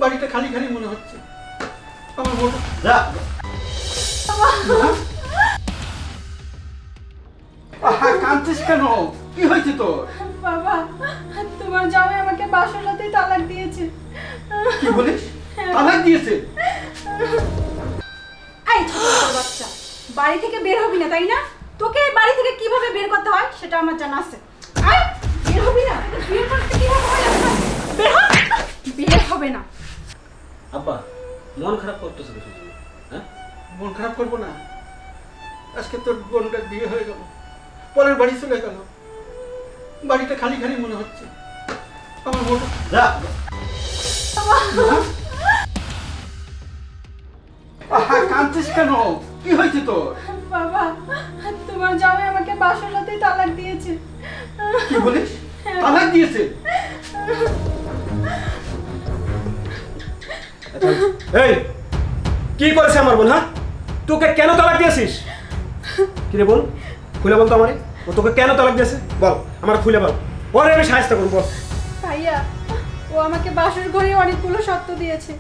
বাড়িটা খালি খালি মনে হচ্ছে। আমার বউ কাঁদছিস কেন? কি হয়েছে তোর? বাবা, তোমার জামাই আমাকে বাসর রাতেই তালাক দিয়েছে। কি বলিস? তালাক দিয়েছে? এই ছোট বাচ্চা, বাড়ি থেকে বের হবি না তাই না? তোকে বাড়ি থেকে কিভাবে বের করতে হয় সেটা আমার জানা আছে। আয়, বের হবি না? বের করতে কিভাবে হয়? বের হ। বের হবে না। আব্বা, মন খারাপ করতেছ কিছু? হ্যাঁ, মন খারাপ করবো না। আজকে তোর বোনটার বিয়ে হয়ে গেল, পরের বাড়ি চলে গেল, বাড়িটা খালি খালি মনে হচ্ছে। আমার বউ কাঁদছিস কেন? কি হয়েছে তোর? বাবা, তোমার জামাই আমাকে বাসর রাতেই তালাক দিয়েছে। কি বলিস? তালাক দিয়েছে? এই কি করেছে আমার বোন? হ্যাঁ, তোকে কেন তালাক দিয়েছিস? কি রে বোন, খুলে বল তো আমারে, ও তোকে কেন তালাক দিয়েছে? বল, আমার খুলে বল, পরে আমি সাহায্য করব। বল। ভাইয়া, ও আমাকে বাসর ঘরে অনেকগুলো শর্ত দিয়েছে।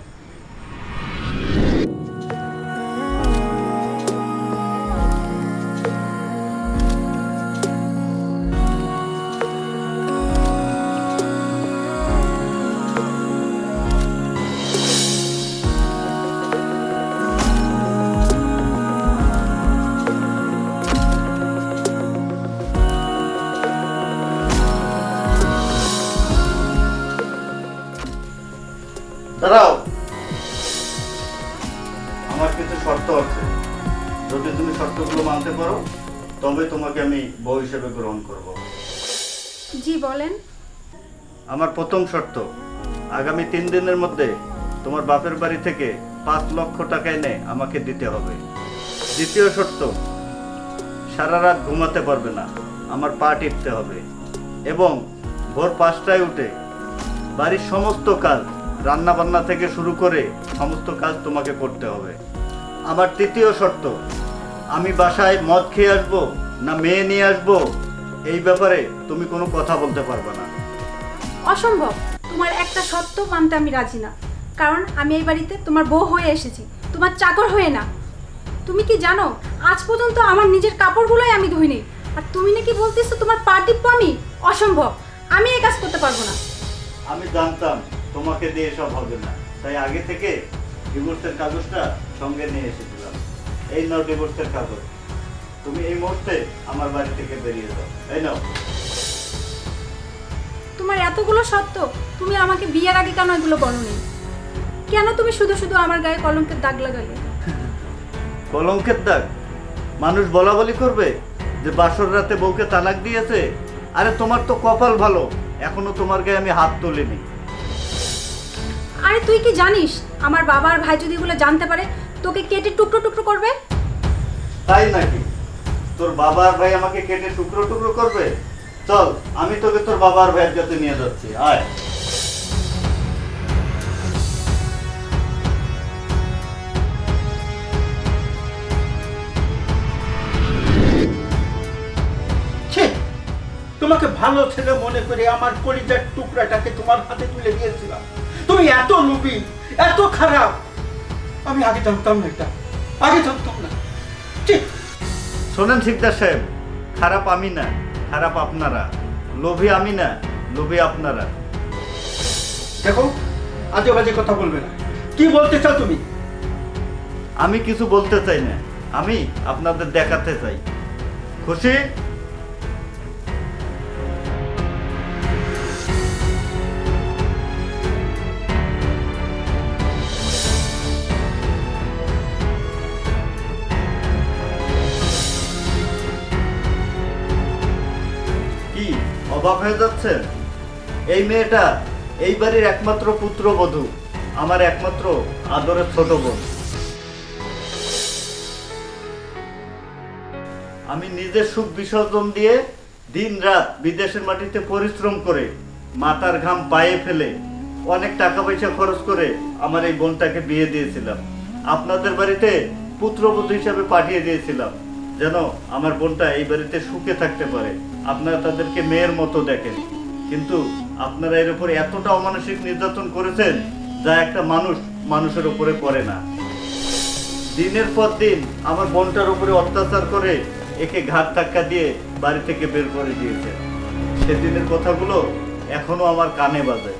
দাঁড়াও, আমার কিছু শর্ত আছে। যদি তুমি শর্তগুলো মানতে পারো তবে তোমাকে আমি বউ হিসেবে গ্রহণ করব। জি বলেন। আমার প্রথম শর্ত, আগামী 3 দিনের মধ্যে তোমার বাপের বাড়ি থেকে 5 লক্ষ টাকা এনে আমাকে দিতে হবে। দ্বিতীয় শর্ত, সারা রাত ঘুমাতে পারবে না, আমার পা টিপতে হবে এবং ভোর 5টায় উঠে বাড়ির সমস্ত কাজ, রান্না বান্না থেকে শুরু করে সমস্ত কাজ তোমাকে করতে হবে। আমার তৃতীয় শর্ত, আমি বাসায় মদ খেয়ে আসবো না মেয়ে নিয়ে আসবো এই ব্যাপারে তুমি কোনো কথা বলতে পারবে না। অসম্ভব, তোমার একটা শর্ত মানতে আমি রাজি না। কারণ আমি এই বাড়িতে তোমার বউ হয়ে এসেছি, তোমার চাকর হয়ে না। তুমি কি জানো, আজ পর্যন্ত আমার নিজের কাপড়গুলোই আমি ধুইনি, আর তুমি নাকি বলতেছো তোমার পা টিপবো আমি? অসম্ভব, আমি এই কাজ করতে পারবো না। আমি জানতাম তোমাকে দিয়ে সব হবে না, তাই আগে থেকে ডিভোর্সের কাগজটা সঙ্গে নিয়ে এসেছিলাম। এই নাও ডিভোর্সের কাগজ, তুমি এই মুহূর্তে আমার বাড়ি থেকে বেরিয়ে যাও। এই নাও। তোমার এতগুলো শর্ত, তুমি আমাকে বিয়ের আগে কেন এগুলো বলোনি? কেন তুমি শুধু শুধু আমার গায়ে কলঙ্কের দাগ লাগালে? কলঙ্কের দাগ? মানুষ বলা বলি করবে যে বাসর রাতে বউকে তালাক দিয়েছে। আরে তোমার তো কপাল ভালো, এখনো তোমার গায়ে আমি হাত তুলিনি। আরে তুই কি জানিস, আমার বাবা আর ভাই যদি এগুলো জানতে পারে তোকে কেটে টুকরো টুকরো করবে? তাই নাকি? তোর বাবা আর ভাই আমাকে কেটে টুকরো টুকরো করবে? চল, আমি তোকে তোর বাবা আর ভাইয়ের কাছে নিয়ে যাচ্ছি, আয়। তোমাকে ভালো ছেলে মনে করে আমার কলিজার টুকরাটাকে তোমার হাতে তুলে দিয়েছিলাম। তুমি এত লোভী, এত খারাপ, আমি আগে জানতাম না, এটা আগে জানতাম না। শোনেন শিকদার সাহেব, খারাপ আমি না, খারাপ আপনারা। লোভী আমি না, লোভী আপনারা। দেখো, আজে বাজে কথা বলবে না। কি বলতে চাও তুমি? আমি কিছু বলতে চাই না, আমি আপনাদের দেখাতে চাই। খুশি? কি অবাক হয়ে যাচ্ছেন? এই মেয়েটা এই বাড়ির একমাত্র পুত্রবধূ, আমার একমাত্র আদরের ছোট বোন। আমি নিজের সুখ বিসর্জন দিয়ে দিন রাত বিদেশের মাটিতে পরিশ্রম করে মাথার ঘাম পায়ে ফেলে অনেক টাকা পয়সা খরচ করে আমার এই বোনটাকে বিয়ে দিয়েছিলাম। আপনাদের বাড়িতে পুত্রবধূ হিসাবে পাঠিয়ে দিয়েছিলাম, যেন আমার বোনটা এই বাড়িতে সুখে থাকতে পারে। আপনারা তাদেরকে মেয়ের মতো দেখেন, কিন্তু আপনারা এর উপর এতটা অমানসিক নির্যাতন করেছেন যা একটা মানুষ মানুষের উপরে করে না। দিনের পর দিন আমার বোনটার উপরে অত্যাচার করে একে ঘাট ধাক্কা দিয়ে বাড়ি থেকে বের করে দিয়েছে। সেদিনের কথাগুলো এখনো আমার কানে বাজে।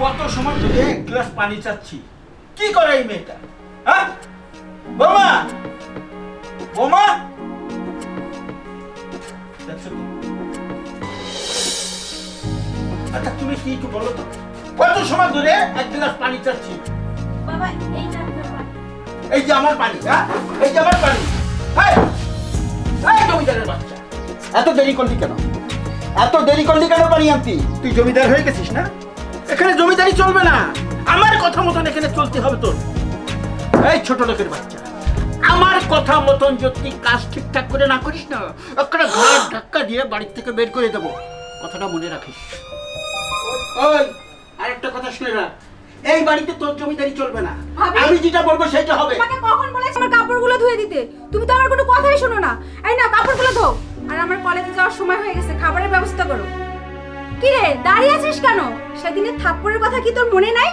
কত সময় ধরে এক গ্লাস পানি চাচ্ছি, কি করে এই মেয়েটা? হ্যাঁ বোমা, বোমা, দেখছো তো? আচ্ছা তুমি কি একটু বলো তো, কত সময় ধরে এক গ্লাস পানি চাচ্ছি? বাবা এই যে আপনার পানি। এই যে আমার পানি, হ্যাঁ এই যে আমার পানি। এই জমিদারের বাচ্চা, এত দেরি করলি কেন? এত দেরি করলি কেন পানি আনতি? তুই জমিদার হয়ে গেছিস না? এখানে জমিদারি চলবে না, আমার কথা মতন এখানে চলতে হবে তোর। এই ছোট লোকের বাচ্চা, আমার কথা মতন যদি কাজ ঠিকঠাক করে না করিস না, একটা ঘাট ধাক্কা দিয়ে বাড়ির থেকে বের করে দেবো, কথাটা মনে রাখিস। ওই আরেকটা কথা শুনে রাখ, এই বাড়িতে তোর জমিদারি চলবে না, ভাবি। আমি যেটা বলবো সেটা হবে। তোমাকে কখন বলেছি আমার কাপড়গুলো ধুয়ে দিতে? তুমি তো আমার কোনো কথাই শোনো না। এই না কাপড়গুলো ধো। আর আমার কলেজে যাওয়ার সময় হয়ে গেছে, খাবারের ব্যবস্থা করো। কি রে দাঁড়িয়ে আছিস কেন? সেদিনের থাপ্পড়ের কথা কি তোর মনে নাই?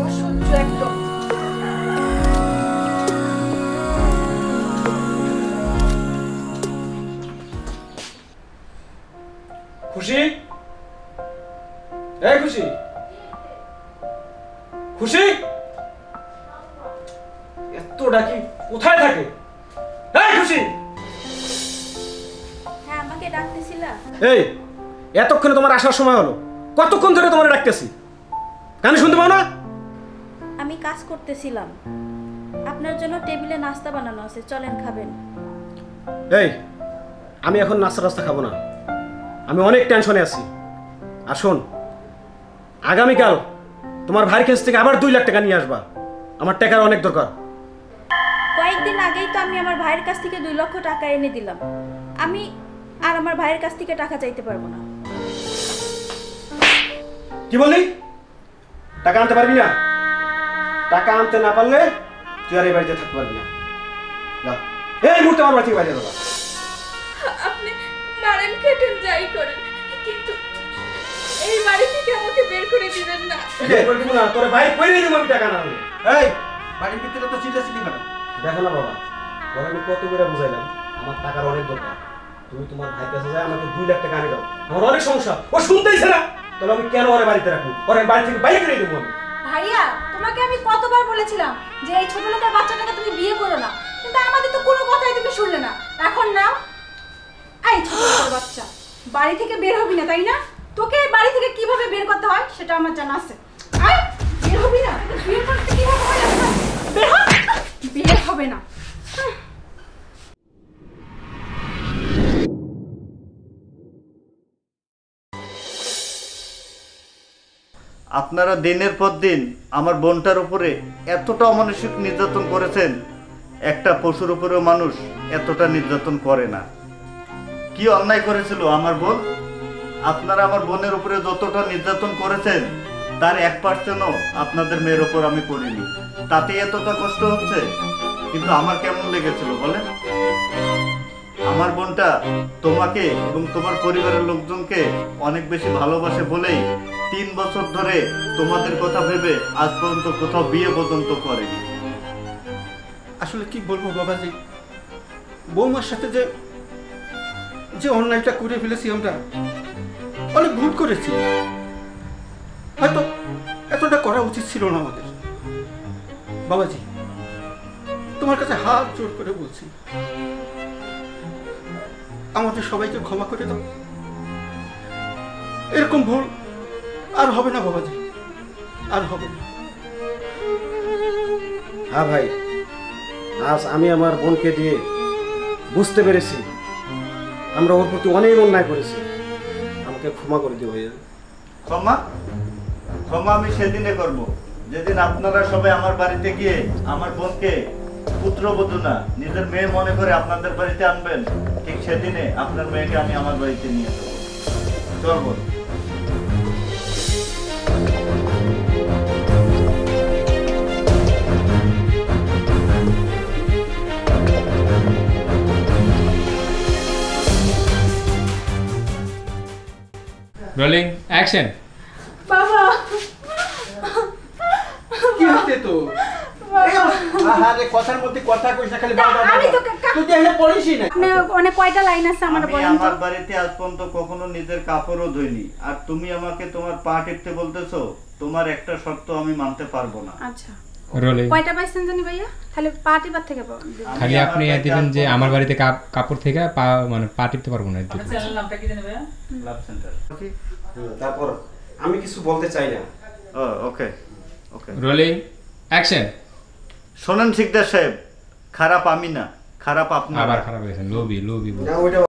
অসহ্য একদম। খুশি, এই খুশি, খুশি, এত ডাকি কোথায় থাকে? এই খুশি, হ্যাঁ আমাকে ডাকতেছিলা? এই এতক্ষণে তোমার আসার সময় হলো, কতক্ষণ ধরে তোমার ডাকতেছি, কানে শুনতে পাও না? আমি কাজ করতেছিলাম। আপনার জন্য টেবিলে নাস্তা বানানো আছে, চলেন খাবেন। এই আমি এখন নাস্তা টাস্তা খাবো না, আমি অনেক টেনশনে আছি। আর শোন, আগামীকাল তোমার ভাইয়ের কাছ থেকে আবার 2 লাখ টাকা নিয়ে আসবা, আমার টাকার অনেক দরকার। কয়েকদিন আগেই তো আমি আমার ভাইয়ের কাছ থেকে 2 লক্ষ টাকা এনে দিলাম। আমি আর আমার ভাইয়ের কাছ থেকে টাকা চাইতে পারবো না। কি বললি? টাকা আনতে পারবি না? টাকা আনতে না পারলে তুই আর এই বাড়িতে থাকতে পারবি না। যা, এই মুহূর্তে আমার বাড়ি থেকে বাইরে যাবা। আপনি মারেন খেটেন যাই করেন, কিন্তু এই বাড়ি থেকে আমাকে বের করে দিবেন না। বের করে দিব না, তোর ভাই কইরে দিব আমি টাকা না আনলে। এই বাড়ির ভিতরে তো চিল্লাচিল্লি কেন? দেখো না বাবা, ওরা আমি কত করে বুঝাইলাম আমার টাকার অনেক দরকার, তুমি তোমার ভাইয়ের কাছে যাই আমাকে 2 লাখ টাকা এনে দাও, আমার অনেক সমস্যা। ও শুনতেইছে না, তাহলে আমি কেন ওরে বাড়িতে রাখবো? ওরে বাড়ি থেকে বাইরে করে দেবো আমি। ভাইয়া তোমাকে আমি কতবার বলেছিলাম যে এই ছোট লোকের বাচ্চাটাকে তুমি বিয়ে করো না, কিন্তু আমাদের তো কোনো কথাই তুমি শুনলে না। এখন না, এই ছোট লোকের বাচ্চা, বাড়ি থেকে বের হবি না, তাই না? তোকে এই বাড়ি থেকে কিভাবে বের করতে হয় সেটা আমার জানা আছে। আয় বের হবি না, বের করতে কিভাবে হয় জানো না? বের হ, বের হবে না। আপনারা দিনের পর দিন আমার বোনটার উপরে এতটা অমানসিক নির্যাতন করেছেন, একটা পশুর উপরেও মানুষ এতটা নির্যাতন করে না। কি অন্যায় করেছিল আমার বোন? আপনারা আমার বোনের উপরে যতটা নির্যাতন করেছেন তার 1%ও আপনাদের মেয়ের উপর আমি করিনি, তাতে এতটা কষ্ট হচ্ছে। কিন্তু আমার কেমন লেগেছিল বলেন? আমার বোনটা তোমাকে এবং তোমার পরিবারের লোকজনকে অনেক বেশি ভালোবাসে বলেই 3 বছর ধরে তোমাদের কথা ভেবে আজ পর্যন্ত কোথাও বিয়ে পর্যন্ত করেনি। আসলে কি বলবো বাবাজি, বৌমার সাথে যে যে অন্যায়টা করে ফেলেছি, আমরা অনেক ভুল করেছি। হয়তো এতটা করা উচিত ছিল না আমাদের। বাবাজি তোমার কাছে হাত জোর করে বলছি, আমাদের সবাইকে ক্ষমা করে দাও। এরকম ভুল আর হবে না বাবাজি, আর হবে না। হ্যাঁ ভাই, আজ আমি আমার বোনকে দিয়ে বুঝতে পেরেছি আমরা ওর প্রতি অনেক অন্যায় করেছি, আমাকে ক্ষমা করে দিও ভাইয়া। ক্ষমা ক্ষমা আমি সেদিনে করব যেদিন আপনারা সবাই আমার বাড়িতে গিয়ে আমার বোনকে পুত্রবধূ না নিজের মেয়ে মনে করে আপনাদের বাড়িতে আনবেন। ঠিক সেদিনে আপনার মেয়েকে আমি আমার বাড়িতে নিয়ে যাবো। চল বোন। Rolling action. বাবা কি হচ্ছে তো আরে কথার মধ্যে কথা কইছ না, খালি বাবা আমি তো তুই তো এখানে পড়িসই না। আপনি অনেক কয়টা লাইন আছে আমার আমি বলেন তো। আমার বাড়িতে আজ পর্যন্ত কখনো নিজের কাপড়ও ধুইনি, আর তুমি আমাকে তোমার পা টিপতে বলতেছো। তোমার একটা শর্ত আমি মানতে পারবো না। আচ্ছা রোলিং। কয়টা পাইছেন জানি ভাইয়া? খালি পার্টি বার থেকে আমি খালি আমার আপনি বাড়িতে দিবেন আজ যে পর্যন্ত- আমার বাড়িতে কাপড় থেকে পা মানে পা টিপতে পারবো না। Love center. তারপর আমি কিছু বলতে চাই না। ও ওকে ওকে। Rolling action. শোনেন শিকদার সাহেব, খারাপ আমি না, খারাপ আবার আপনারা। খারাপ হয়েছে, লোভি লোভি। না ওইটা